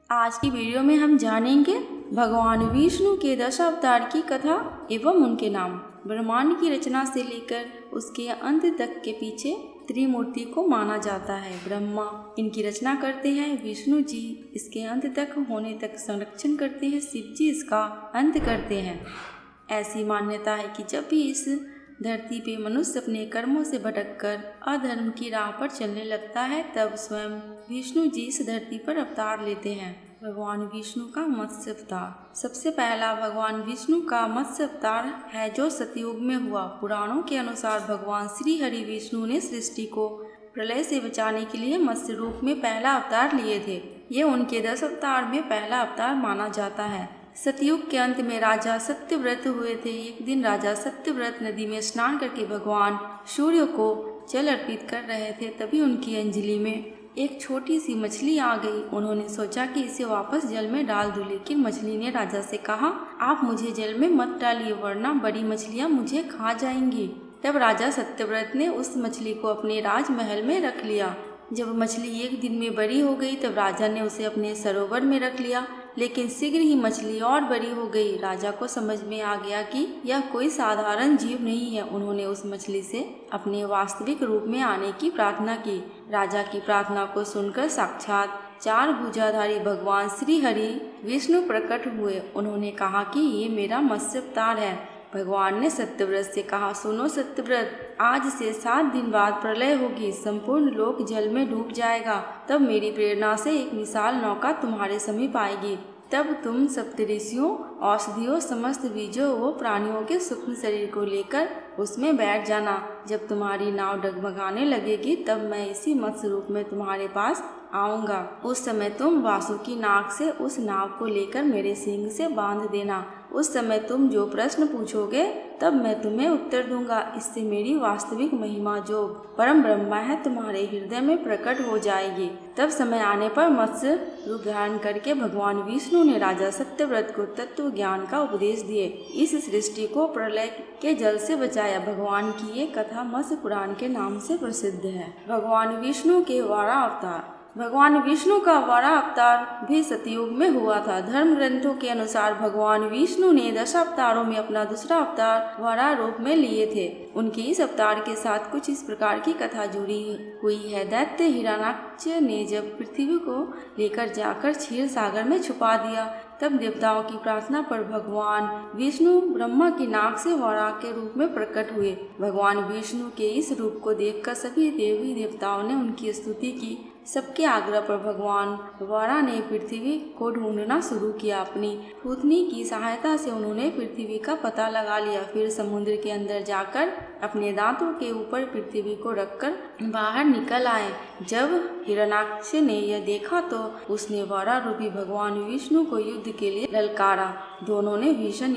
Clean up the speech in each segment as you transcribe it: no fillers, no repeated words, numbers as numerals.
आज की वीडियो में हम जानेंगे भगवान विष्णु के 10 अवतार की कथा एवं उनके नाम। ब्रह्मांड की रचना से लेकर उसके अंत तक के पीछे त्रिमूर्ति को माना जाता है। ब्रह्मा इनकी रचना करते हैं, विष्णु जी इसके अंत तक होने तक संरक्षण करते हैं, शिव जी इसका अंत करते हैं। ऐसी मान्यता है कि जब भी इस धरती पे मनुष्य अपने कर्मों से भटककर अधर्म की राह पर चलने लगता है, तब स्वयं विष्णु जी इस धरती पर अवतार लेते हैं। भगवान विष्णु का मत्स्य अवतार। सबसे पहला भगवान विष्णु का मत्स्य अवतार है जो सतयुग में हुआ। पुराणों के अनुसार भगवान श्री हरि विष्णु ने सृष्टि को प्रलय से बचाने के लिए मत्स्य रूप में पहला अवतार लिए थे। ये उनके 10 अवतार में पहला अवतार माना जाता है। सतयुग के अंत में राजा सत्यव्रत हुए थे। एक दिन राजा सत्यव्रत नदी में स्नान करके भगवान सूर्य को जल अर्पित कर रहे थे। तभी उनकी अंजलि में एक छोटी सी मछली आ गई। उन्होंने सोचा कि इसे वापस जल में डाल दूं, लेकिन मछली ने राजा से कहा, आप मुझे जल में मत डालिए वरना बड़ी मछलियां मुझे खा जाएंगी। तब राजा सत्यव्रत ने उस मछली को अपने राजमहल में रख लिया। जब मछली एक दिन में बड़ी हो गई तब राजा ने उसे अपने सरोवर में रख लिया, लेकिन शीघ्र ही मछली और बड़ी हो गई। राजा को समझ में आ गया कि यह कोई साधारण जीव नहीं है। उन्होंने उस मछली से अपने वास्तविक रूप में आने की प्रार्थना की। राजा की प्रार्थना को सुनकर साक्षात 4 भुजाधारी भगवान श्री हरि विष्णु प्रकट हुए। उन्होंने कहा कि ये मेरा मत्स्य अवतार है। भगवान ने सत्यव्रत से कहा, सुनो सत्यव्रत, आज से 7 दिन बाद प्रलय होगी, संपूर्ण लोक जल में डूब जाएगा। तब मेरी प्रेरणा से एक विशाल नौका तुम्हारे समीप आएगी। तब तुम सप्तऋषियों, औषधियों, समस्त बीजों व प्राणियों के सूक्ष्म शरीर को लेकर उसमें बैठ जाना। जब तुम्हारी नाव डगमगाने लगेगी तब मैं इसी मत्स्य रूप में तुम्हारे पास आऊँगा। उस समय तुम वासुकी नाग से उस नाव को लेकर मेरे सींग से बांध देना। उस समय तुम जो प्रश्न पूछोगे तब मैं तुम्हें उत्तर दूंगा। इससे मेरी वास्तविक महिमा जो परम ब्रह्मा है तुम्हारे हृदय में प्रकट हो जाएगी। तब समय आने पर मत्स्य रूप धारण करके भगवान विष्णु ने राजा सत्यव्रत को तत्व ज्ञान का उपदेश दिए। इस सृष्टि को प्रलय के जल से बचाया। भगवान की ये कथा मत्स्य पुराण के नाम से प्रसिद्ध है। भगवान विष्णु के वाराह अवतार। भगवान विष्णु का वाराह अवतार भी सतयुग में हुआ था। धर्म ग्रंथों के अनुसार भगवान विष्णु ने 10 अवतारों में अपना दूसरा अवतार वाराह रूप में लिए थे। उनके इस अवतार के साथ कुछ इस प्रकार की कथा जुड़ी हुई है। दैत्य हिरण्याक्ष ने जब पृथ्वी को लेकर जाकर क्षीर सागर में छुपा दिया, तब देवताओं की प्रार्थना पर भगवान विष्णु ब्रह्मा की नाक से वाराह के रूप में प्रकट हुए। भगवान विष्णु के इस रूप को देखकर सभी देवी देवताओं ने उनकी स्तुति की। सबके आग्रह पर भगवान वाराह ने पृथ्वी को ढूंढना शुरू किया। अपनी थूथनी की सहायता से उन्होंने पृथ्वी का पता लगा लिया। फिर समुद्र के अंदर जाकर अपने दांतों के ऊपर पृथ्वी को रखकर बाहर निकल आए। जब हिरण्याक्ष ने यह देखा तो उसने वाराह रूपी भगवान विष्णु को युद्ध के लिए ललकारा। दोनों में भीषण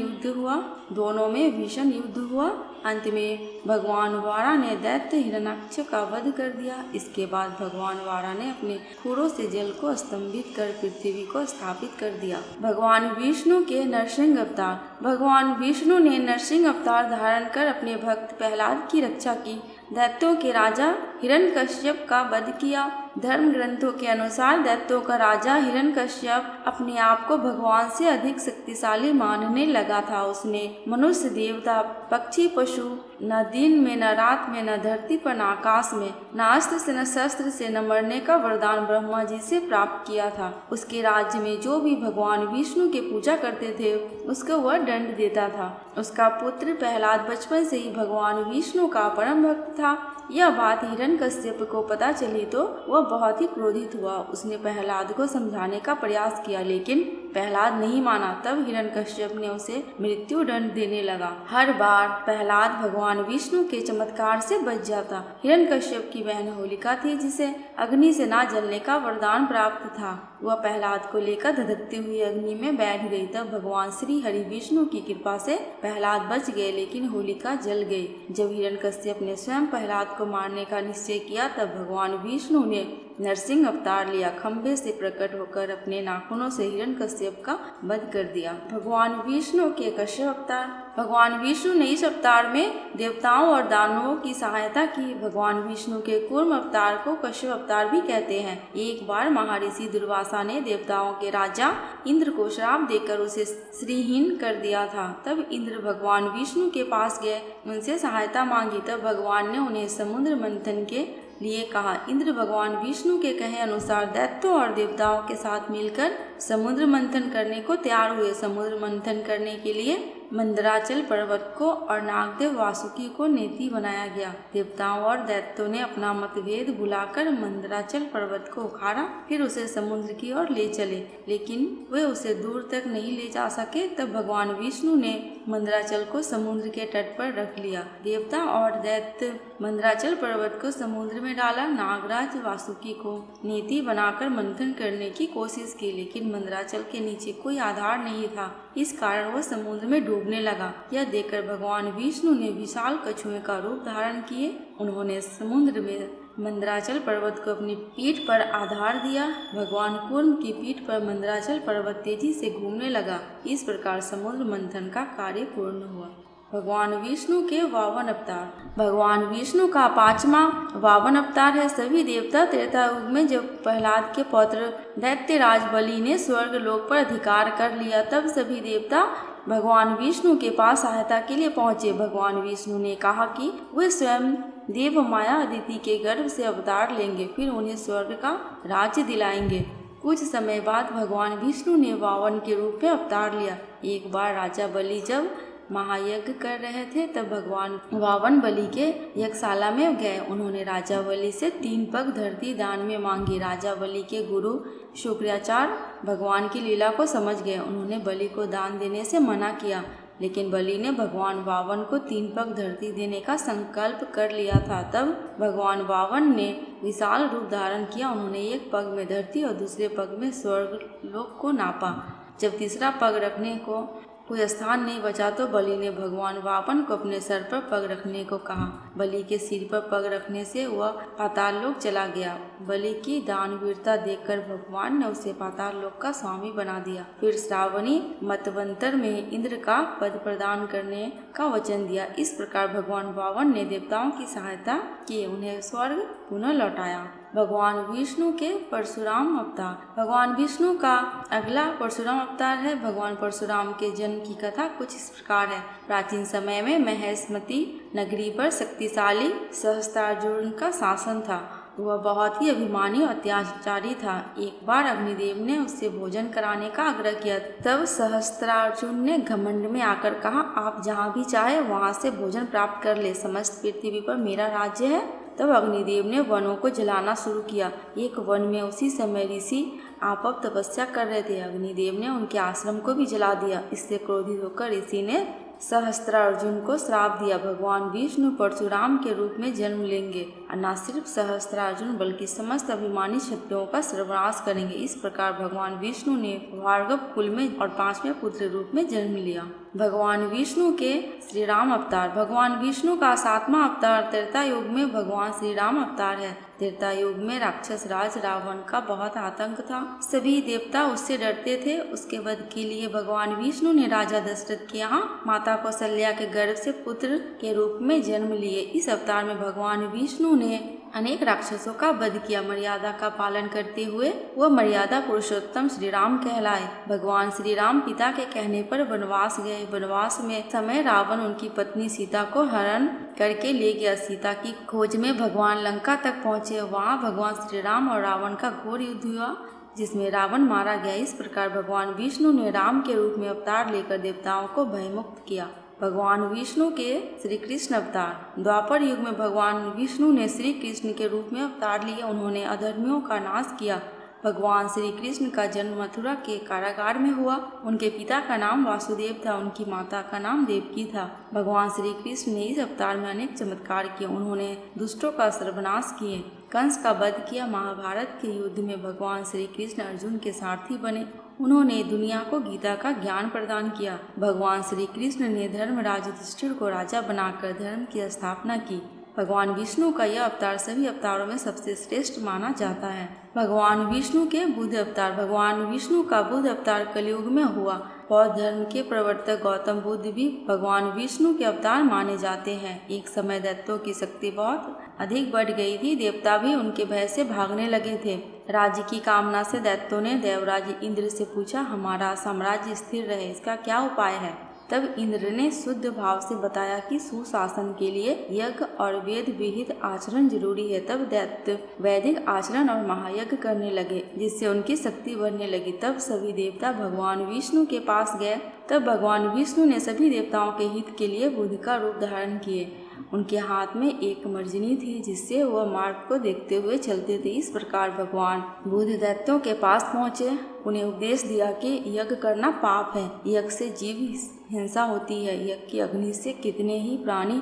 युद्ध हुआ। अंत में भगवान वाराह ने दैत्य हिरण्याक्ष का वध कर दिया। इसके बाद भगवान वाराह ने अपने खुरों से जल को स्तंभित कर पृथ्वी को स्थापित कर दिया। भगवान विष्णु के नरसिंह अवतार। भगवान विष्णु ने नरसिंह अवतार धारण कर अपने भक्त प्रहलाद की रक्षा की। दैत्यों के राजा हिरण्यकश्यप का वध किया। धर्म ग्रंथों के अनुसार दैत्यों का राजा हिरण्यकश्यप अपने आप को भगवान से अधिक शक्तिशाली मानने लगा था। उसने मनुष्य, देवता, पक्षी, पशु, न दिन में न रात में, न धरती पर न आकाश में, न अस्त्र से न शस्त्र से न मरने का वरदान ब्रह्मा जी से प्राप्त किया था। उसके राज्य में जो भी भगवान विष्णु की पूजा करते थे उसको वह दंड देता था। उसका पुत्र प्रहलाद बचपन से ही भगवान विष्णु का परम भक्त था। यह बात हिरण्यकश्यप को पता चली तो वह बहुत ही क्रोधित हुआ। उसने प्रहलाद को समझाने का प्रयास किया, लेकिन प्रहलाद नहीं माना। तब हिरण्यकश्यप ने उसे मृत्यु दंड देने लगा। हर बार प्रहलाद भगवान विष्णु के चमत्कार से बच जाता। हिरण्यकश्यप की बहन होलिका थी जिसे अग्नि से ना जलने का वरदान प्राप्त था। वह प्रहलाद को लेकर धधकती हुई अग्नि में बैठ गई। तब भगवान श्री हरि विष्णु की कृपा से प्रहलाद बच गए, लेकिन होलिका जल गई। जब हिरण्यकश्यप ने स्वयं प्रहलाद को मारने का निश्चय किया तब भगवान विष्णु ने नरसिंह अवतार लिया, खंभे से प्रकट होकर अपने नाखूनों से हिरण्यकश्यप का वध कर दिया। भगवान विष्णु के कश्यप अवतार। भगवान विष्णु ने इस अवतार में देवताओं और दानवों की सहायता की। भगवान विष्णु के कूर्म अवतार को कश्यप अवतार भी कहते हैं। एक बार महर्षि दुर्वासा ने देवताओं के राजा इंद्र को श्राप देकर उसे श्रीहीन कर दिया था। तब इंद्र भगवान विष्णु के पास गए, उनसे सहायता मांगी। तब भगवान ने उन्हें समुद्र मंथन के लिए कहा। इंद्र भगवान विष्णु के कहे अनुसार दैत्यों और देवताओं के साथ मिलकर समुद्र मंथन करने को तैयार हुए। समुद्र मंथन करने के लिए मंदराचल पर्वत को और नागदेव वासुकी को नेति बनाया गया। देवताओं और दैत्यों ने अपना मतभेद भुलाकर मंदराचल पर्वत को उखाड़ा, फिर उसे समुद्र की ओर ले चले, लेकिन वे उसे दूर तक नहीं ले जा सके। तब भगवान विष्णु ने मंदराचल को समुद्र के तट पर रख लिया। देवता और दैत्य मंदराचल पर्वत को समुद्र में डाला। नागराज वासुकी को नेति बनाकर मंथन करने की कोशिश की, लेकिन मंदराचल के नीचे कोई आधार नहीं था। इस कारण वह समुद्र में डूबने लगा। यह देखकर भगवान विष्णु ने विशाल कछुए का रूप धारण किए। उन्होंने समुद्र में मंदराचल पर्वत को अपनी पीठ पर आधार दिया। भगवान कूर्म की पीठ पर मंदराचल पर्वत तेजी से घूमने लगा। इस प्रकार समुद्र मंथन का कार्य पूर्ण हुआ। भगवान विष्णु के वामन अवतार। भगवान विष्णु का 5वां वामन अवतार है। सभी देवता त्रेता युग में जब प्रहलाद के पौत्र दैत्यराज बलि ने स्वर्ग लोक पर अधिकार कर लिया, तब सभी देवता भगवान विष्णु के पास सहायता के लिए पहुंचे। भगवान विष्णु ने कहा कि वे स्वयं देव माया अदिति के गर्भ से अवतार लेंगे, फिर उन्हें स्वर्ग का राज्य दिलाएंगे। कुछ समय बाद भगवान विष्णु ने वामन के रूप में अवतार लिया। एक बार राजा बलि जब महायज्ञ कर रहे थे, तब भगवान वामन बलि के यज्ञशाला में गए। उन्होंने राजा बलि से 3 पग धरती दान में मांगी। राजा बलि के गुरु शुक्राचार्य भगवान की लीला को समझ गए। उन्होंने बलि को दान देने से मना किया, लेकिन बलि ने भगवान वामन को 3 पग धरती देने का संकल्प कर लिया था। तब भगवान वामन ने विशाल रूप धारण किया। उन्होंने एक पग में धरती और दूसरे पग में स्वर्ग लोक को नापा। जब तीसरा पग रखने को कोई स्थान नहीं बचा तो बलि ने भगवान वामन को अपने सर पर पग रखने को कहा। बलि के सिर पर पग रखने से वह पाताल लोक चला गया। बलि की दानवीरता देखकर भगवान ने उसे पाताल लोक का स्वामी बना दिया। फिर श्रावणी मतवंतर में इंद्र का पद प्रदान करने का वचन दिया। इस प्रकार भगवान वामन ने देवताओं की सहायता की, उन्हें स्वर्ग पुनः लौटाया। भगवान विष्णु के परशुराम अवतार। भगवान विष्णु का अगला परशुराम अवतार है। भगवान परशुराम के जन्म की कथा कुछ इस प्रकार है। प्राचीन समय में महेशमती नगरी पर शक्तिशाली सहस्त्रार्जुन का शासन था। वह बहुत ही अभिमानी और अत्याचारी था। एक बार अग्निदेव ने उससे भोजन कराने का आग्रह किया। तब सहस्त्रार्जुन ने घमंड में आकर कहा, आप जहाँ भी चाहे वहाँ से भोजन प्राप्त कर ले, समस्त पृथ्वी पर मेरा राज्य है। तब अग्निदेव ने वनों को जलाना शुरू किया। एक वन में उसी समय ऋषि आपप तपस्या कर रहे थे। अग्निदेव ने उनके आश्रम को भी जला दिया। इससे क्रोधित होकर ऋषि ने सहस्त्रार्जुन को श्राप दिया, भगवान विष्णु परशुराम के रूप में जन्म लेंगे और न सिर्फ सहस्त्रार्जुन बल्कि समस्त अभिमानी शत्रुओं का सर्वनाश करेंगे। इस प्रकार भगवान विष्णु ने भार्गव कुल में और 5वें पुत्र रूप में जन्म लिया। भगवान विष्णु के श्री राम अवतार। भगवान विष्णु का 7वां अवतार त्रेता युग में भगवान श्री राम अवतार है। त्रेता युग में राक्षस राज रावण का बहुत आतंक था। सभी देवता उससे डरते थे। उसके वध के लिए भगवान विष्णु ने राजा दशरथ के यहाँ माता कौशल्या के गर्भ से पुत्र के रूप में जन्म लिए। इस अवतार में भगवान विष्णु ने अनेक राक्षसों का वध किया। मर्यादा का पालन करते हुए वह मर्यादा पुरुषोत्तम श्री राम कहलाए। भगवान श्री राम पिता के कहने पर वनवास गए। वनवास में समय रावण उनकी पत्नी सीता को हरण करके ले गया। सीता की खोज में भगवान लंका तक पहुँचे। वहाँ भगवान श्री राम और रावण का घोर युद्ध हुआ, जिसमें रावण मारा गया। इस प्रकार भगवान विष्णु ने राम के रूप में अवतार लेकर देवताओं को भयमुक्त किया। भगवान विष्णु के श्री कृष्ण अवतार। द्वापर युग में भगवान विष्णु ने श्री कृष्ण के रूप में अवतार लिए। उन्होंने अधर्मियों का नाश किया। भगवान श्री कृष्ण का जन्म मथुरा के कारागार में हुआ। उनके पिता का नाम वासुदेव था, उनकी माता का नाम देवकी था। भगवान श्री कृष्ण ने इस अवतार में अनेक चमत्कार किए। उन्होंने दुष्टों का सर्वनाश किए, कंस का वध किया। महाभारत के युद्ध में भगवान श्री कृष्ण अर्जुन के सारथी बने। उन्होंने दुनिया को गीता का ज्ञान प्रदान किया। भगवान श्री कृष्ण ने धर्मराज युधिष्ठिर को राजा बनाकर धर्म की स्थापना की। भगवान विष्णु का यह अवतार सभी अवतारों में सबसे श्रेष्ठ माना जाता है। भगवान विष्णु के बुद्ध अवतार। भगवान विष्णु का बुद्ध अवतार कलयुग में हुआ। बौद्ध धर्म के प्रवर्तक गौतम बुद्ध भी भगवान विष्णु के अवतार माने जाते हैं। एक समय दैत्यों की शक्ति बहुत अधिक बढ़ गई थी। देवता भी उनके भय से भागने लगे थे। राज्य की कामना से दैत्यों ने देवराज इंद्र से पूछा, हमारा साम्राज्य स्थिर रहे, इसका क्या उपाय है? तब इंद्र ने शुद्ध भाव से बताया कि सुशासन के लिए यज्ञ और वेद विहित आचरण जरूरी है। तब दैत्य वैदिक आचरण और महायज्ञ करने लगे, जिससे उनकी शक्ति बढ़ने लगी। तब सभी देवता भगवान विष्णु के पास गए। तब भगवान विष्णु ने सभी देवताओं के हित के लिए बुद्ध का रूप धारण किए। उनके हाथ में एक मर्जनी थी, जिससे वह मार्ग को देखते हुए चलते थे। इस प्रकार भगवान बुद्ध दैत्यों के पास पहुँचे। उन्हें उपदेश दिया कि यज्ञ करना पाप है, यज्ञ से जीव हिंसा होती है, यज्ञ की अग्नि से कितने ही प्राणी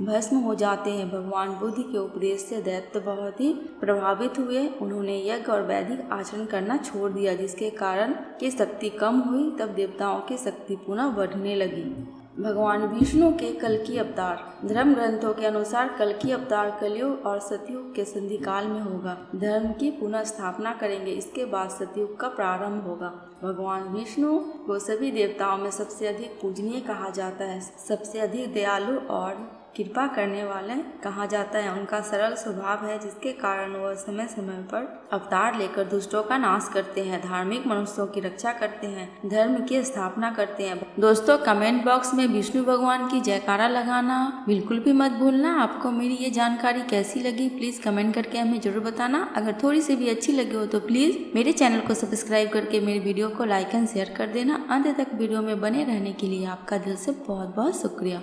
भस्म हो जाते हैं। भगवान बुद्ध के उपदेश से दैत्य बहुत ही प्रभावित हुए। उन्होंने यज्ञ और वैदिक आचरण करना छोड़ दिया, जिसके कारण की शक्ति कम हुई। तब देवताओं की शक्ति पुनः बढ़ने लगी। भगवान विष्णु के कल्कि अवतार। धर्म ग्रंथों के अनुसार कल्कि अवतार कलयुग और सतयुग के संधि काल में होगा। धर्म की पुनः स्थापना करेंगे। इसके बाद सतयुग का प्रारंभ होगा। भगवान विष्णु को सभी देवताओं में सबसे अधिक पूजनीय कहा जाता है, सबसे अधिक दयालु और कृपा करने वाले कहा जाता है। उनका सरल स्वभाव है, जिसके कारण वह समय समय पर अवतार लेकर दुष्टों का नाश करते हैं, धार्मिक मनुष्यों की रक्षा करते हैं, धर्म की स्थापना करते हैं। दोस्तों, कमेंट बॉक्स में विष्णु भगवान की जयकारा लगाना बिल्कुल भी मत भूलना। आपको मेरी ये जानकारी कैसी लगी प्लीज़ कमेंट करके हमें जरूर बताना। अगर थोड़ी सी भी अच्छी लगी हो तो प्लीज़ मेरे चैनल को सब्सक्राइब करके मेरी वीडियो को लाइक एंड शेयर कर देना। अंत तक वीडियो में बने रहने के लिए आपका दिल से बहुत बहुत शुक्रिया।